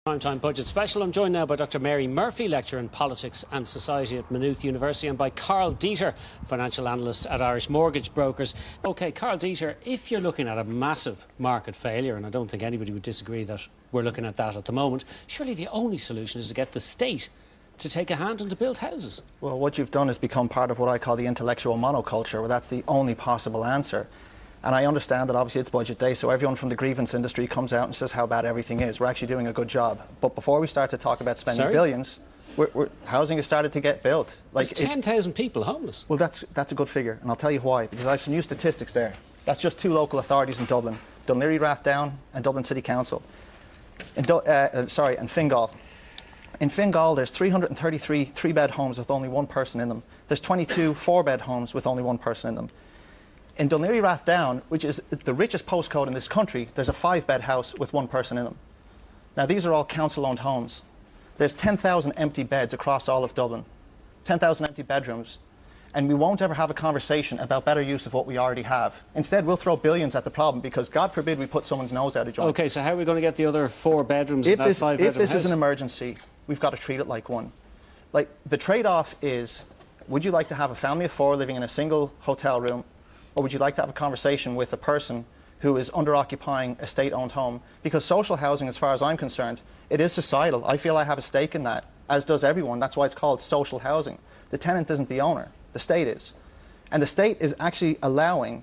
Primetime Budget Special. I'm joined now by Dr. Mary Murphy, lecturer in Politics and Society at Maynooth University, and by Karl Deeter, financial analyst at Irish Mortgage Brokers. OK, Karl Deeter, if you're looking at a massive market failure, and I don't think anybody would disagree that we're looking at that at the moment, surely the only solution is to get the state to take a hand and to build houses. Well, what you've done is become part of what I call the intellectual monoculture, where that's the only possible answer. And I understand that obviously it's budget day, so everyone from the grievance industry comes out and says how bad everything is. We're actually doing a good job. But before we start to talk about spending billions, housing has started to get built. Like, there's 10,000 people homeless. Well, that's a good figure, and I'll tell you why. Because I have some new statistics there. That's just two local authorities in Dublin, Dún Laoghaire and Dublin City Council. And Fingal. In Fingal, there's 333 three-bed homes with only one person in them. There's 22 four-bed homes with only one person in them. In Dún Laoghaire, which is the richest postcode in this country, there's a five-bed house with one person in them. Now, these are all council-owned homes. There's 10,000 empty beds across all of Dublin, 10,000 empty bedrooms, and we won't ever have a conversation about better use of what we already have. Instead, we'll throw billions at the problem because, God forbid, we put someone's nose out of joint. OK, so how are we going to get the other four bedrooms in that five-bedroom house? If this is an emergency, we've got to treat it like one. Like, the trade-off is, would you like to have a family of four living in a single hotel room, or would you like to have a conversation with a person who is under-occupying a state-owned home? Because social housing, as far as I'm concerned, it is societal. I feel I have a stake in that, as does everyone. That's why it's called social housing. The tenant isn't the owner. The state is. And the state is actually allowing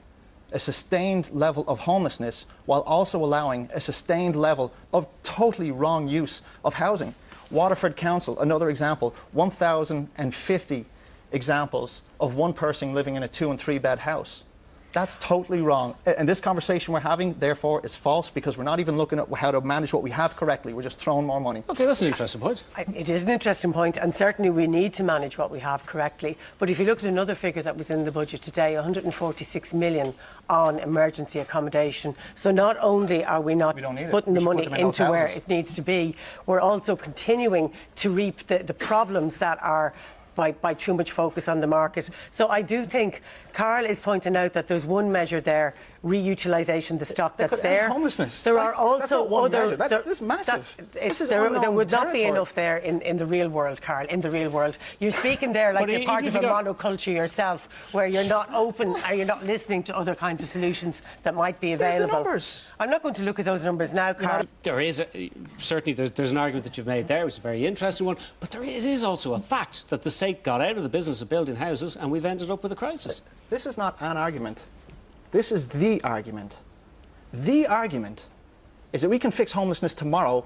a sustained level of homelessness while also allowing a sustained level of totally wrong use of housing. Waterford Council, another example, 1,050 examples of one person living in a 2- and 3-bed house. That's totally wrong. And this conversation we're having, therefore, is false because we're not even looking at how to manage what we have correctly. We're just throwing more money. OK, that's an interesting point. It is an interesting point, and certainly we need to manage what we have correctly. But if you look at another figure that was in the budget today, 146 million on emergency accommodation. So not only are we not putting the money into where it needs to be, we're also continuing to reap the problems that are by too much focus on the market. So I do think Karl is pointing out that there's one measure there, reutilisation, the stock that's there. Homelessness. There are also other... That's massive. There would not be enough there in the real world, Karl, in the real world. You're speaking there like you're part of a monoculture yourself, where you're not open, or you're not listening to other kinds of solutions that might be available. There's the numbers. I'm not going to look at those numbers now, Karl. There is, certainly, there's an argument that you've made there, which is a very interesting one, but it is also a fact that the state got out of the business of building houses and we've ended up with a crisis. This is not an argument. This is the argument. The argument is that we can fix homelessness tomorrow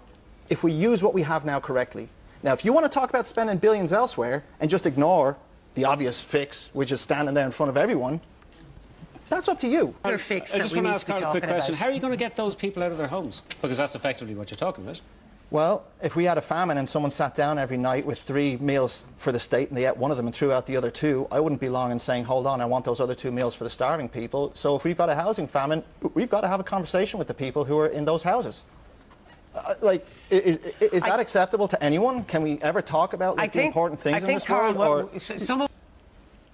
if we use what we have now correctly. Now, if you want to talk about spending billions elsewhere and just ignore the obvious fix, which is standing there in front of everyone, that's up to you. I just want to ask Karl a quick question. How are you going to get those people out of their homes? Because that's effectively what you're talking about. Well, if we had a famine and someone sat down every night with 3 meals for the state and they ate one of them and threw out the other 2, I wouldn't be long in saying, hold on, I want those other 2 meals for the starving people. So if we've got a housing famine, we've got to have a conversation with the people who are in those houses. Is that acceptable to anyone? Can we ever talk about the important things in this world?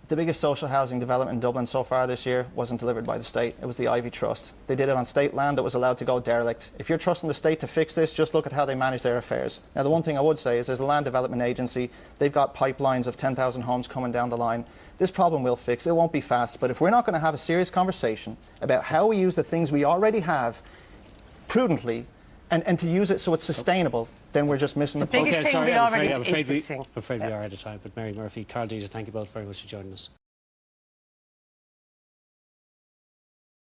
The biggest social housing development in Dublin so far this year wasn't delivered by the state. It was the Ivy Trust. They did it on state land that was allowed to go derelict. If you're trusting the state to fix this, just look at how they manage their affairs. Now, the one thing I would say is there's a land development agency. They've got pipelines of 10,000 homes coming down the line. This problem will fix. It won't be fast. But if we're not going to have a serious conversation about how we use the things we already have prudently and to use it so it's sustainable, then we're just missing the point. I'm afraid we are out of time. But Mary Murphy, Karl Deeter, thank you both very much for joining us.